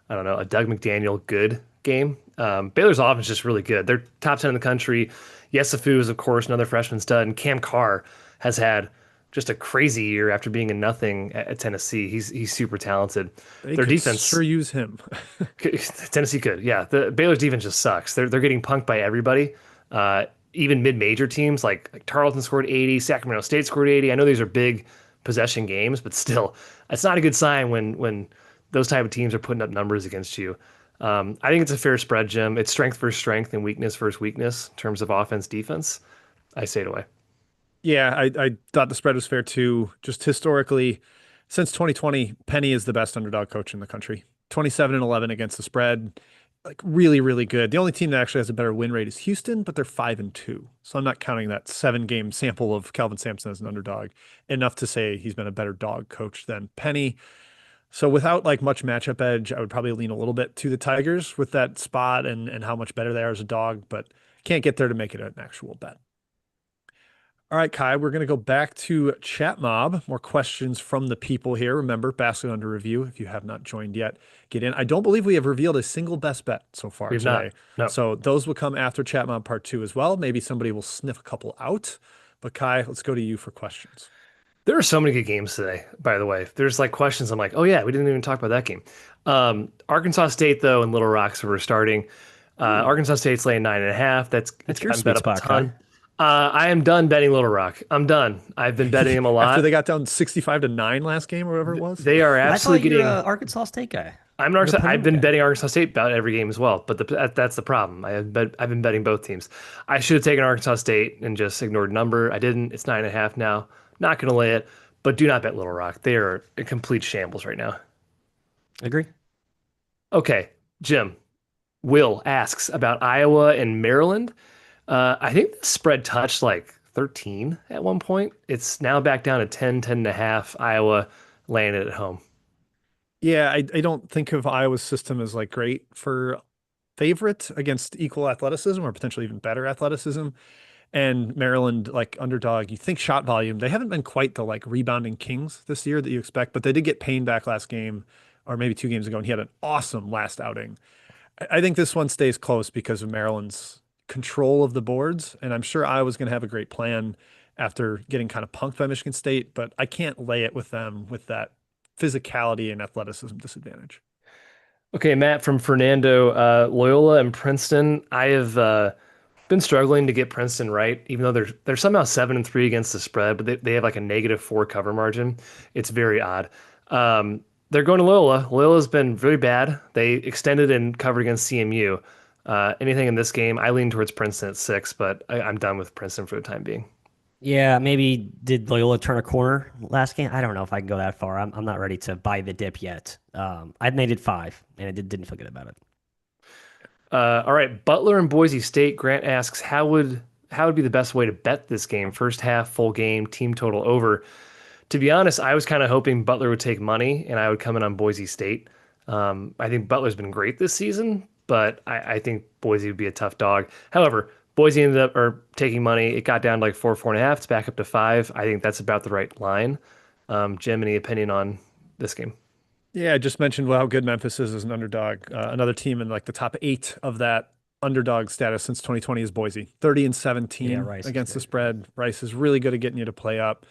I don't know, a Doug McDaniel good game. Baylor's offense is just really good. They're top 10 in the country. Yesufu is, of course, another freshman stud, and Cam Carr has had just a crazy year after being in nothing at Tennessee. He's super talented. They Their could defense, sure use him. Tennessee could, yeah. The Baylor's defense just sucks. They're getting punked by everybody. Even mid-major teams like Tarleton scored 80, Sacramento State scored 80. I know these are big possession games, but still, it's not a good sign when those type of teams are putting up numbers against you. I think it's a fair spread, Jim. It's strength versus strength and weakness versus weakness in terms of offense defense. I say it away. Yeah, I thought the spread was fair too. Just historically, since 2020, Penny is the best underdog coach in the country. 27-11 against the spread. Like really, really good. The only team that actually has a better win rate is Houston, but they're 5-2. So I'm not counting that 7-game sample of Kelvin Sampson as an underdog enough to say he's been a better dog coach than Penny. So without like much matchup edge, I would probably lean a little bit to the Tigers with that spot and how much better they are as a dog, but can't get there to make it an actual bet. All right, Kai, we're going to go back to Chat Mob. More questions from the people here. Remember, Basket Under Review. If you have not joined yet, get in. I don't believe we have revealed a single best bet so far We've today. not. No. So those will come after Chat Mob Part 2 as well. Maybe somebody will sniff a couple out. But Kai, let's go to you for questions. There are so many good games today, by the way. There's like questions. I'm like, oh yeah, we didn't even talk about that game. Arkansas State, though, and Little Rock, so we're starting. Arkansas State's laying 9.5. That's your gotten sweet bet up a spot, ton. Kai. I am done betting Little Rock. I'm done. I've been betting them a lot. After they got down 65-9 last game or whatever it was. They are I thought absolutely you're getting. an Arkansas State guy. I'm an Arkansas. Purdue I've been guy. betting Arkansas State about every game as well, but that's the problem. I've been betting both teams. I should have taken Arkansas State and just ignored number. I didn't. It's 9.5 now. Not going to lay it, but do not bet Little Rock. They are in complete shambles right now. Agree. Okay, Jim. Will asks about Iowa and Maryland. I think the spread touched like 13 at one point. It's now back down to 10.5. Iowa laying it at home. Yeah, I don't think of Iowa's system as like great for favorite against equal athleticism or potentially even better athleticism. And Maryland, like underdog, you think shot volume. They haven't been quite the like rebounding kings this year that you expect, but they did get Payne back last game or maybe 2 games ago, and he had an awesome last outing. I think this one stays close because of Maryland's control of the boards, and I'm sure Iowa's going to have a great plan after getting kind of punked by Michigan State, but I can't lay it with them with that physicality and athleticism disadvantage. Okay, Matt from Fernando, Loyola and Princeton. I have been struggling to get Princeton right, even though they're somehow 7-3 against the spread, but they have like a -4 cover margin. It's very odd. They're going to Loyola. Loyola's been really bad. They extended and covered against CMU. Anything in this game, I lean towards Princeton at 6, but I'm done with Princeton for the time being. Yeah, maybe did Loyola turn a corner last game? I don't know if I can go that far. I'm not ready to buy the dip yet. I made it 5, and I didn't feel good about it. All right, Butler and Boise State. Grant asks, how would be the best way to bet this game? First half, full game, team total over. To be honest, I was kind of hoping Butler would take money and I would come in on Boise State. I think Butler's been great this season, but I think Boise would be a tough dog. However, Boise ended up taking money. It got down to like 4.5. It's back up to 5. I think that's about the right line. Jim, any opinion on this game? Yeah, I just mentioned how good Memphis is as an underdog. Another team in like the top 8 of that underdog status since 2020 is Boise. 30-17 Yeah, against the spread. Rice is really good at getting you to play up.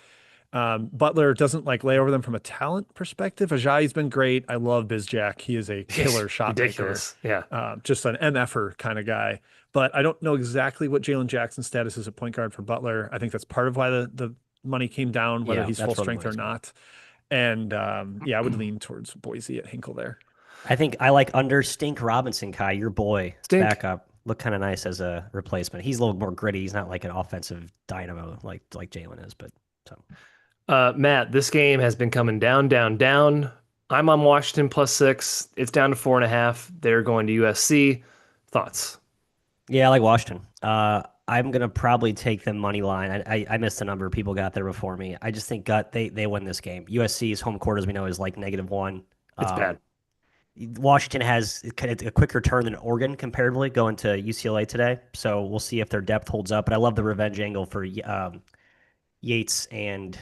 Butler doesn't like lay over them from a talent perspective. Ajayi's been great. I love Bizjack. He is a killer shot Ridiculous. maker. Yeah. Just an MFer kind of guy. But I don't know exactly what Jalen Jackson's status is at point guard for Butler. I think that's part of why the money came down, whether he's full strength or not. And yeah, I would lean towards Boise at Hinkle there. I think I like under Stink Robinson, Kai, your boy. Stink. Backup. Look kind of nice as a replacement. He's a little more gritty. He's not like an offensive dynamo like Jalen is, but so. Matt, this game has been coming down, down, down. I'm on Washington +6. It's down to 4.5. They're going to USC. Thoughts? Yeah, I like Washington. I I'm gonna probably take them money line. I missed the number. People got there before me. I just think gut they win this game. USC's home court, as we know, is like -1. It's bad. Washington has a quicker turn than Oregon comparatively going to UCLA today. So we'll see if their depth holds up. But I love the revenge angle for Yates and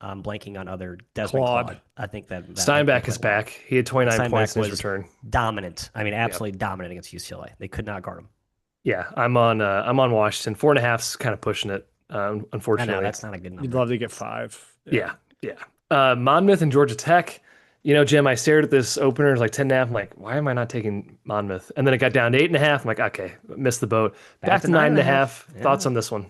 I'm blanking on other Desmond Claude. I think that Steinbach is back. He had 29 Steinbach points in his was return. Dominant. I mean, absolutely dominant against UCLA. They could not guard him. Yeah, I'm on Washington. 4.5's kind of pushing it. I Unfortunately, know that's not a good number. You'd love to get 5. Yeah. Monmouth and Georgia Tech. Jim, I stared at this opener, like 10.5. I'm like, why am I not taking Monmouth? And then it got down to 8.5. I'm like, okay, missed the boat. Back to 9.5. Yeah. Thoughts on this one?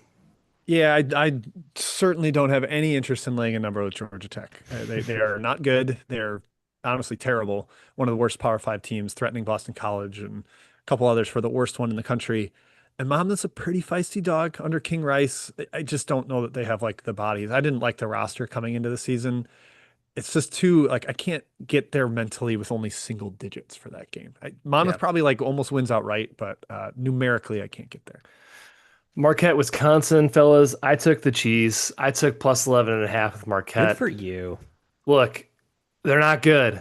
Yeah, I certainly don't have any interest in laying a number with Georgia Tech. They are not good. They're honestly terrible. One of the worst Power 5 teams, threatening Boston College and a couple others for the worst one in the country. And Monmouth's a pretty feisty dog under King Rice. I just don't know that they have like the bodies. I didn't like the roster coming into the season. It's just too like I can't get there mentally with only single digits for that game. Monmouth probably like almost wins outright, but numerically I can't get there. Marquette, Wisconsin, fellas. I took the cheese. I took plus 11.5 with Marquette. Good for you. Look, they're not good,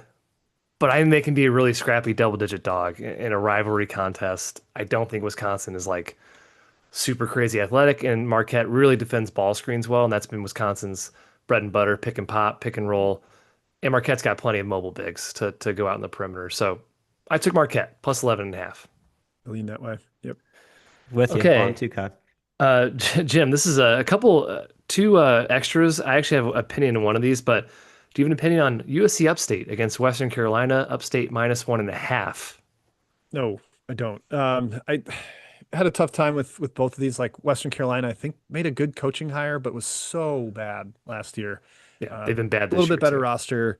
but I think they can be a really scrappy double-digit dog in a rivalry contest. I don't think Wisconsin is like super crazy athletic, and Marquette really defends ball screens well, and that's been Wisconsin's bread and butter, pick and pop, pick and roll. And Marquette's got plenty of mobile bigs to go out in the perimeter. So I took Marquette plus 11.5. I lean that way. Yep. With you. Okay. On to Kyle. Jim, this is a couple, two extras. I actually have an opinion on one of these, but do you have an opinion on USC Upstate against Western Carolina? Upstate -1.5. No, I don't. I had a tough time with both of these. Like Western Carolina, I think made a good coaching hire, but was so bad last year. Yeah, they've been bad this year. A little bit better too. roster.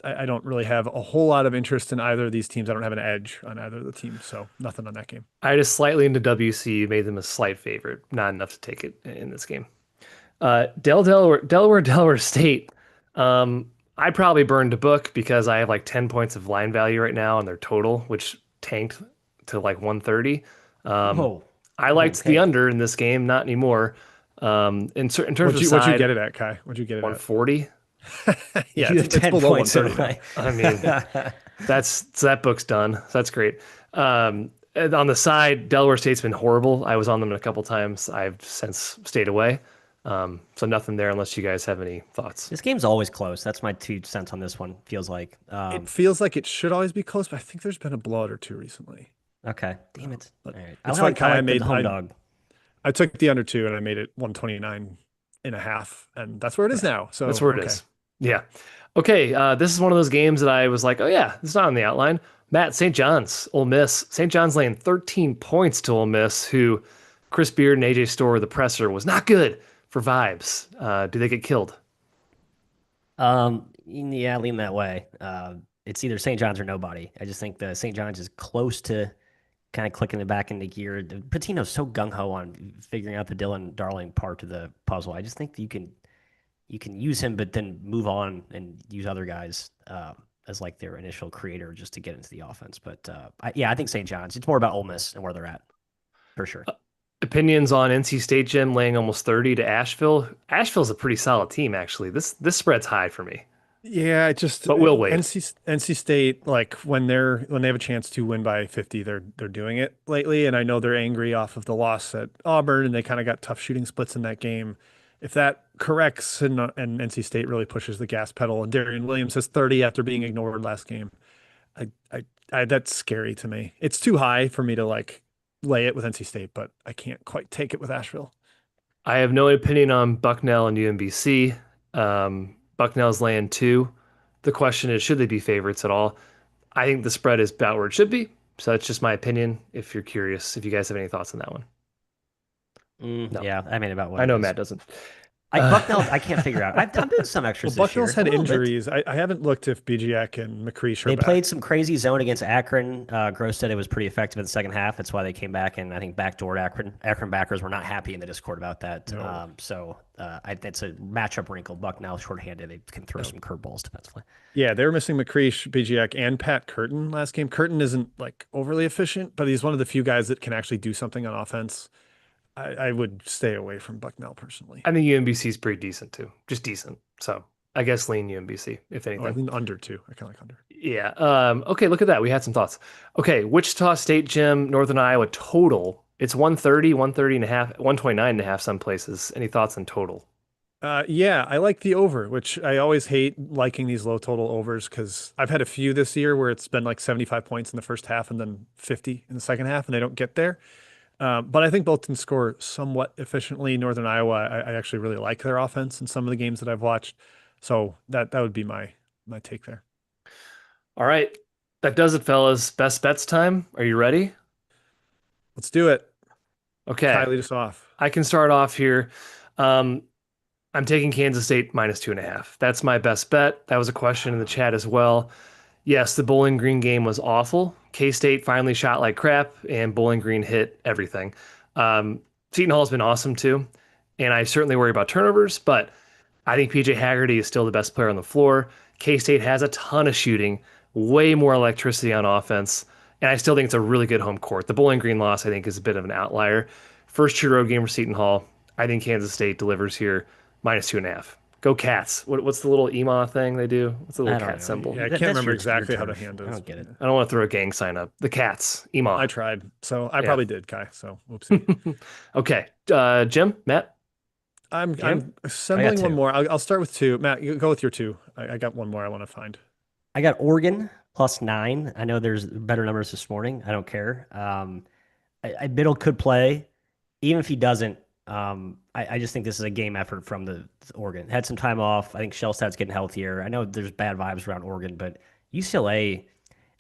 I don't really have a whole lot of interest in either of these teams. I don't have an edge on either of the teams, so nothing on that game. I just slightly into WC, made them a slight favorite, not enough to take it in this game. Delaware State. I probably burned a book because I have like 10 points of line value right now on their total, which tanked to like 130. I liked the under in this game, not anymore. In terms of side, what'd you get it at, Kai? What'd you get it 140? Yeah, it's below 130. I mean, that book's done. That's great. And on the side, Delaware State's been horrible. I was on them a couple times. I've since stayed away. So nothing there unless you guys have any thoughts. This game's always close. That's my 2 cents on this one. Feels like it feels like it should always be close, but I think there's been a blowout or two recently. Okay, damn it. All right. It's I like I made the home dog. I took the under 2 and I made it 129.5, and that's where it is now. So that's where it is. Yeah. Okay. This is one of those games that I was like, oh yeah, it's not on the outline. Matt, St. John's, Ole Miss. St. John's laying 13 points to Ole Miss, who Chris Beard and AJ Storr, the presser, was not good for vibes. Do they get killed? Yeah, lean that way. It's either St. John's or nobody. I just think the St. John's is close to kind of clicking it back into gear. Patino's so gung-ho on figuring out the Dylan Darling part of the puzzle. I just think that you can use him, but then move on and use other guys as like their initial creator just to get into the offense. But I think St. John's. It's more about Ole Miss and where they're at, for sure. Opinions on NC State, Jim, laying almost 30 to Asheville. Asheville's a pretty solid team, actually. This spread's high for me. Yeah, but we'll wait. NC State, like when they have a chance to win by 50, they're doing it lately, and I know they're angry off of the loss at Auburn, and they kind of got tough shooting splits in that game. If that corrects and NC State really pushes the gas pedal, and Darian Williams has 30 after being ignored last game, that's scary to me. It's too high for me to like lay it with NC State, but I can't quite take it with Asheville. I have no opinion on Bucknell and UMBC. Bucknell's laying 2. The question is, should they be favorites at all? I think the spread is about where it should be. So that's just my opinion. If you're curious, if you guys have any thoughts on that one. No. Yeah, I mean about what I know Matt doesn't. Bucknell, I can't figure out. I'm doing some extras. Well, Bucknell's had injuries. I haven't looked if BGX and McCreesh are They back. played some crazy zone against Akron. Gross said it was pretty effective in the second half. That's why they came back, and I think backdoored Akron. Akron backers were not happy in the Discord about that. No. That's a matchup wrinkle. Bucknell shorthanded. They can throw some curveballs defensively. Yeah, they were missing McCreesh, BGX, and Pat Curtin last game. Curtin isn't like overly efficient, but he's one of the few guys that can actually do something on offense. I would stay away from Bucknell personally. I think UMBC is pretty decent too, just decent. So I guess lean UMBC if Oh, I anything. think under too. I kind of like under. Yeah. Okay, look at that. We had some thoughts. Okay, Wichita State Gym, Northern Iowa total. It's 130, 130 and a half, 129 and a half some places. Any thoughts on total? Yeah, I like the over, which I always hate liking these low total overs because I've had a few this year where it's been like 75 points in the first half and then 50 in the second half, and they don't get there. But I think both can score somewhat efficiently. Northern Iowa, I actually really like their offense in some of the games that I've watched. So that would be my take there. All right. That does it, fellas. Best bets time. Are you ready? Let's do it. Kai, Okay. lead us off. I can start off here. Um, I'm taking Kansas State -2.5. That's my best bet. That was a question in the chat as well. Yes, the Bowling Green game was awful. K-State finally shot like crap, and Bowling Green hit everything. Seton Hall's been awesome too, and I certainly worry about turnovers, but I think PJ Haggerty is still the best player on the floor. K-State has a ton of shooting, way more electricity on offense, and I still think it's a really good home court. The Bowling Green loss, I think, is a bit of an outlier. First true road game for Seton Hall. I think Kansas State delivers here -2.5. Go Cats. What's the little EMA thing they do? What's the I little don't cat know. symbol? Yeah, I That- can't that's remember your exactly how the turf. hand I is. don't get it. I don't want to throw a gang sign up. The Cats. I EMA. tried, so I Yeah. probably did, Kai. So whoopsie. Okay. Jim, Matt. I'm Jim? I'm assembling one two. more. I'll start with two. Matt, you go with your two. I got one more I want to find. I got Oregon +9. I know there's better numbers this morning. I don't care. Biddle could play. Even if he doesn't, I just think this is a game effort from the Oregon. Had some time off. I think Shellstad's getting healthier. I know there's bad vibes around Oregon, but UCLA,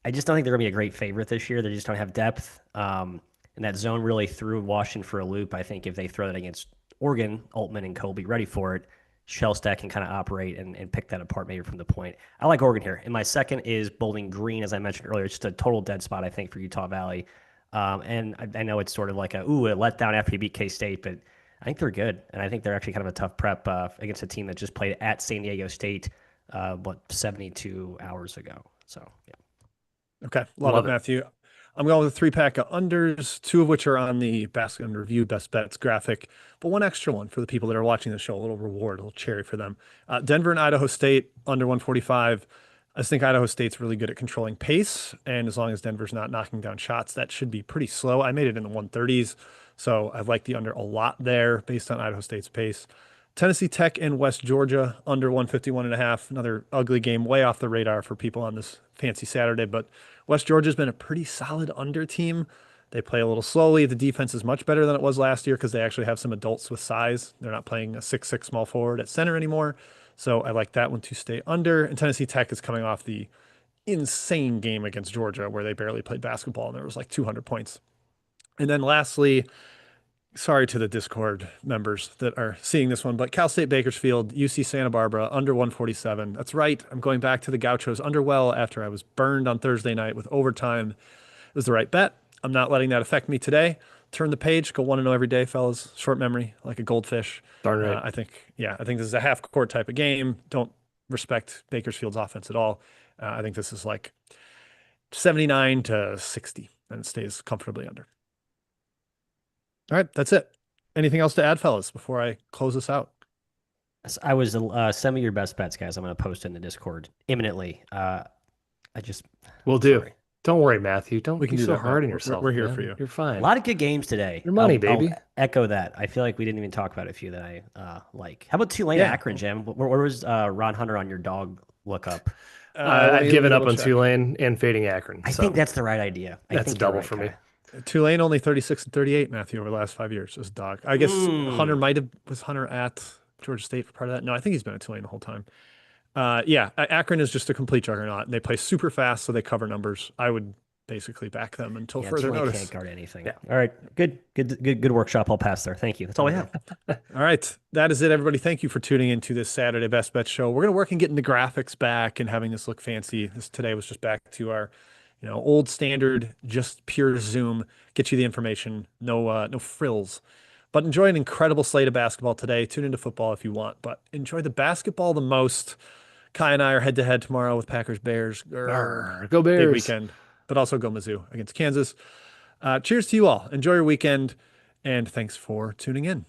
I just don't think they're going to be a great favorite this year. They just don't have depth. And that zone really threw Washington for a loop. I think if they throw that against Oregon, Altman and Kobe ready for it, Shellstad can kind of operate and pick that apart maybe from the point. I like Oregon here. And my second is Bowling Green, as I mentioned earlier. It's just a total dead spot, I think, for Utah Valley. And I know it's sort of like a letdown after you beat K-State, but I think they're good. And I think they're actually kind of a tough prep against a team that just played at San Diego State, 72 hours ago. So, yeah. Okay, love it, Matthew. I'm going with a 3-pack of unders, 2 of which are on the Basket and Review Best Bets graphic, but one extra one for the people that are watching the show, a little reward, a little cherry for them. Denver and Idaho State under 145. I just think Idaho State's really good at controlling pace, and as long as Denver's not knocking down shots, that should be pretty slow. I made it in the 130s, so I like the under a lot there based on Idaho State's pace. Tennessee Tech and West Georgia under 151.5. Another ugly game, way off the radar for people on this fancy Saturday, but West Georgia's been a pretty solid under team. They play a little slowly. The defense is much better than it was last year because they actually have some adults with size. They're not playing a 6'6" small forward at center anymore. So I like that one to stay under. And Tennessee Tech is coming off the insane game against Georgia where they barely played basketball and there was like 200 points. And then lastly, sorry to the Discord members that are seeing this one, but Cal State Bakersfield, UC Santa Barbara, under 147. That's right. I'm going back to the Gauchos under well after I was burned on Thursday night with overtime. It was the right bet. I'm not letting that affect me today. Turn the page, go 1-0 every day, fellas. Short memory, like a goldfish. Darn right. I think this is a half court type of game. Don't respect Bakersfield's offense at all. I think this is like 79 to 60, and it stays comfortably under. All right, that's it. Anything else to add, fellas, before I close this out? I was send me your best bets, guys. I'm going to post in the Discord imminently. We'll do. Sorry. Don't worry, Matthew. Don't we can be do so that, hard man. on yourself. We're here man. for you. You're fine. A lot of good games today. Your money, baby. I'll echo that. I feel like we didn't even talk about a few that I like. How about Tulane Akron, Jim? Where was Ron Hunter on your dog lookup? I've given up on Tulane and fading Akron. I think that's the right idea. That's a double for me. Tulane only 36 and 38, Matthew, over the last 5 years as a dog. I guess Hunter was Hunter at Georgia State for part of that? No, I think he's been at Tulane the whole time. Akron is just a complete juggernaut, and they play super fast, so they cover numbers. I would basically back them until further Tulane notice. Can't guard anything. Yeah. All right, good workshop. I'll pass there. Thank you. That's all we have. All right, that is it, everybody. Thank you for tuning into this Saturday Best Bet show. We're gonna work on getting the graphics back and having this look fancy. This today was just back to our old standard, just pure Zoom, get you the information, no frills. But enjoy an incredible slate of basketball today. Tune into football if you want, but enjoy the basketball the most. Kai and I are head-to-head tomorrow with Packers-Bears. Go Bears. Big weekend, but also go Mizzou against Kansas. Cheers to you all. Enjoy your weekend, And thanks for tuning in.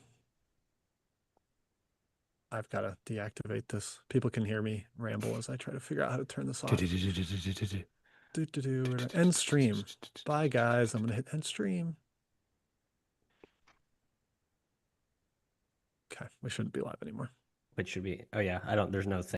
I've got to deactivate this. People can hear me ramble as I try to figure out how to turn this off. End stream. Bye, guys. I'm going to hit end stream. Okay, we shouldn't be live anymore. Which should be, there's no thing.